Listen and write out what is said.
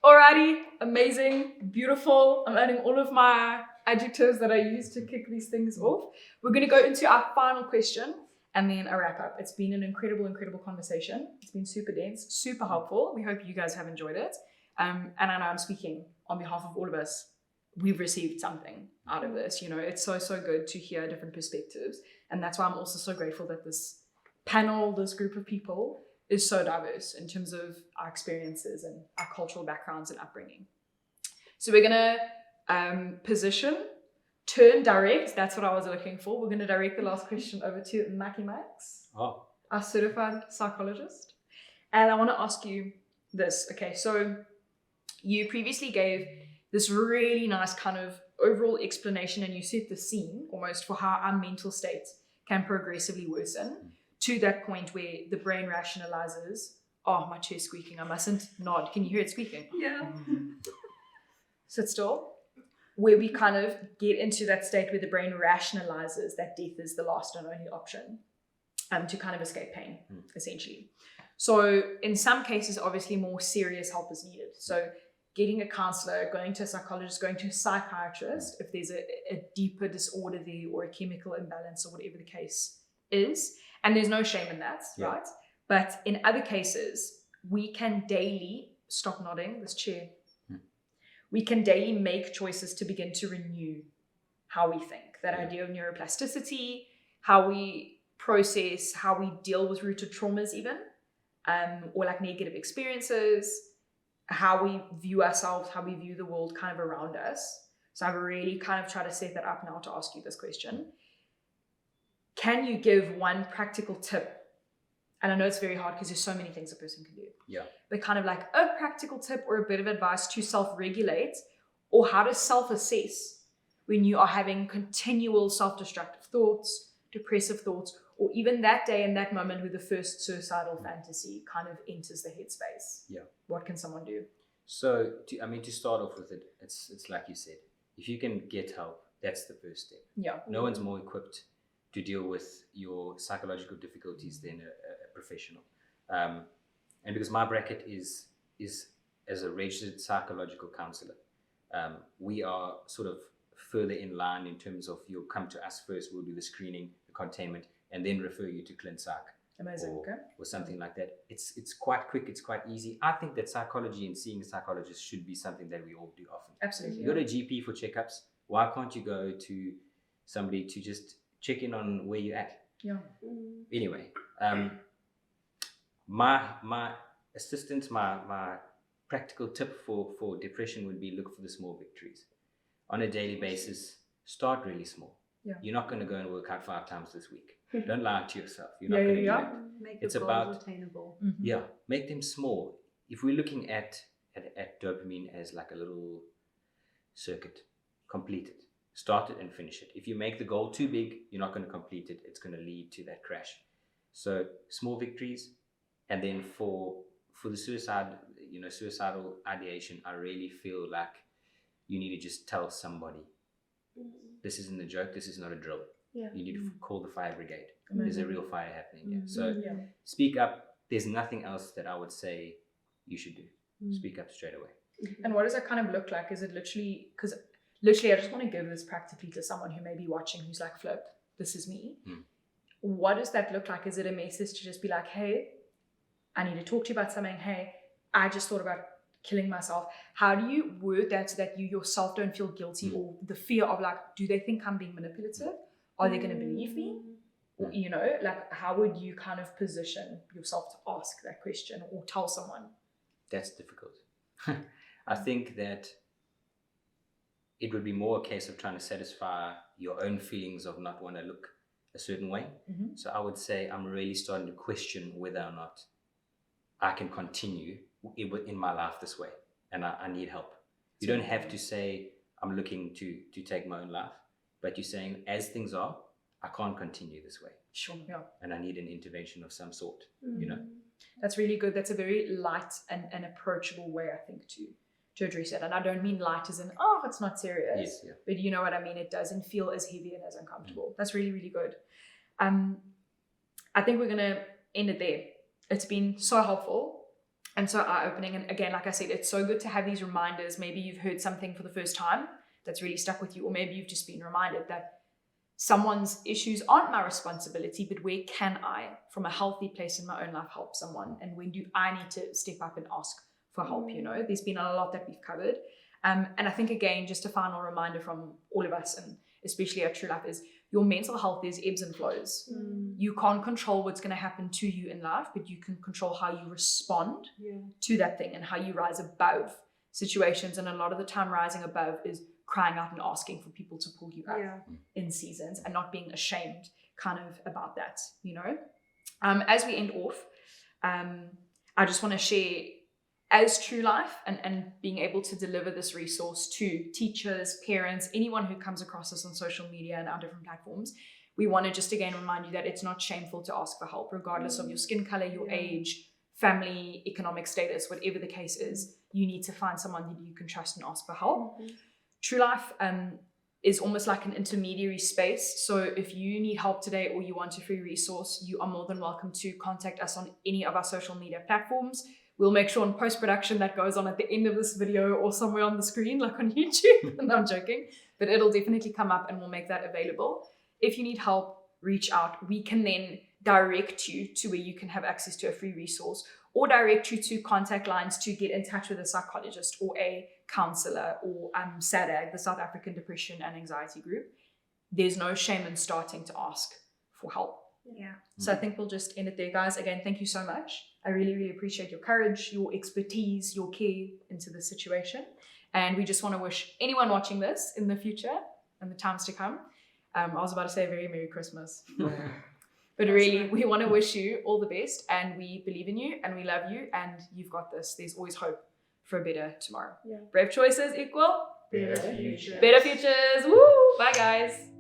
Alrighty, amazing, beautiful. I'm adding all of my adjectives that I use to kick these things off. We're going to go into our final question and then a wrap up. It's been an incredible conversation. It's been super dense, super helpful. We hope you guys have enjoyed it. And I know I'm speaking on behalf of all of us. We've received something out of this. You know, it's so good to hear different perspectives. And that's why I'm also so grateful that this panel, this group of people, is so diverse in terms of our experiences and our cultural backgrounds and upbringing. So we're going to position, turn, direct. That's what I was looking for. We're going to direct the last question over to Maki Max, our certified psychologist. And I want to ask you this. Okay, so you previously gave this really nice kind of overall explanation, and you set the scene almost for how our mental state can progressively worsen to that point where the brain rationalizes, oh, my chair's squeaking, I mustn't nod. Can you hear it squeaking? Yeah. Sit still. Where we kind of get into that state where the brain rationalizes that death is the last and only option to kind of escape pain, essentially. So in some cases, obviously more serious help is needed. So getting a counselor, going to a psychologist, going to a psychiatrist, if there's a deeper disorder there or a chemical imbalance or whatever the case is. And there's no shame in that, right? But in other cases, we can daily, stop nodding, this chair, we can daily make choices to begin to renew how we think. That idea of neuroplasticity, how we process, how we deal with rooted traumas even, or like negative experiences, how we view ourselves, how we view the world kind of around us. So I've really kind of tried to set that up now to ask you this question. Can you give one practical tip? And I know it's very hard because there's so many things a person can do. Yeah. But kind of like a practical tip or a bit of advice to self-regulate or how to self-assess when you are having continual self-destructive thoughts, depressive thoughts, or even that day and that moment where the first suicidal fantasy kind of enters the headspace. Yeah. What can someone do? So, to start off with it, it's like you said, if you can get help, that's the first step. Yeah. No one's more equipped to deal with your psychological difficulties than a professional. And because my bracket is as a registered psychological counselor, we are sort of further in line in terms of you'll come to us first, we'll do the screening, the containment, and then refer you to Clin Psych. Amazing. Or something like that. It's quite quick, it's quite easy. I think that psychology and seeing a psychologist should be something that we all do often. Absolutely. You go to a GP for checkups, why can't you go to somebody to just check in on where you're at? Yeah. Anyway, my assistance, my practical tip for depression would be look for the small victories. On a daily basis, start really small. Yeah. You're not going to go and work out 5 times this week. Don't lie to yourself. You're not going to do it. Make It's your about goals attainable. Mm-hmm. Yeah, make them small. If we're looking at dopamine as like a little circuit, complete it. Start it and finish it. If you make the goal too big, you're not going to complete it. It's going to lead to that crash. So small victories. And then for the suicidal ideation, I really feel like you need to just tell somebody, this isn't a joke, this is not a drill. Yeah. You need to call the fire brigade. Amazing. There's a real fire happening here. So Yeah. speak up. There's nothing else that I would say you should do. Speak up straight away. And what does that kind of look like? Is it literally, because literally I just want to give this practically to someone who may be watching who's like, Flip, this is me. What does that look like? Is it a message to just be like, hey, I need to talk to you about something. Hey, I just thought about killing myself. How do you word that so that you yourself don't feel guilty or the fear of like, do they think I'm being manipulative? Are they going to believe me? Or, you know, like how would you kind of position yourself to ask that question or tell someone? That's difficult. I think that it would be more a case of trying to satisfy your own feelings of not want to look a certain way. So I would say I'm really starting to question whether or not I can continue in my life this way, and I need help. You don't have to say I'm looking to take my own life, but you're saying as things are, I can't continue this way. Sure. Yeah. And I need an intervention of some sort, you know? That's really good. That's a very light and approachable way, I think, to address it. And I don't mean light as in, oh, it's not serious. Yes, yeah. But you know what I mean? It doesn't feel as heavy and as uncomfortable. That's really, really good. I think we're going to end it there. It's been so helpful. and so eye-opening. And again, like I said, it's so good to have these reminders. Maybe you've heard something for the first time that's really stuck with you, or maybe you've just been reminded that someone's issues aren't my responsibility, but where can I, from a healthy place in my own life, help someone? And when do I need to step up and ask for help? You know, there's been a lot that we've covered. And I think, again, just a final reminder from all of us, and especially at Trulife, is your mental health is ebbs and flows. You can't control what's going to happen to you in life, but you can control how you respond to that thing and how you rise above situations. And a lot of the time, rising above is crying out and asking for people to pull you up in seasons, and not being ashamed kind of about that, you know. As we end off, I just want to share, as Trulife, and being able to deliver this resource to teachers, parents, anyone who comes across us on social media and our different platforms, we want to just again remind you that it's not shameful to ask for help, regardless of your skin color, your age, family, economic status, whatever the case is. You need to find someone that you can trust and ask for help. Trulife is almost like an intermediary space. So if you need help today, or you want a free resource, you are more than welcome to contact us on any of our social media platforms. We'll make sure in post-production that goes on at the end of this video or somewhere on the screen, like on YouTube. And I'm joking, but it'll definitely come up, and we'll make that available. If you need help, reach out. We can then direct you to where you can have access to a free resource, or direct you to contact lines to get in touch with a psychologist or a counselor, or SADAG, the South African Depression and Anxiety Group. There's no shame in starting to ask for help. So I think we'll just end it there, guys. Again, thank you so much. I really, really appreciate your courage, your expertise, your care into this situation. And we just want to wish anyone watching this in the future and the times to come, I was about to say a very Merry Christmas. But really, we want to wish you all the best, and we believe in you, and we love you, and you've got this. There's always hope for a better tomorrow. Brave choices equal Better futures. better futures. Woo! Bye, guys.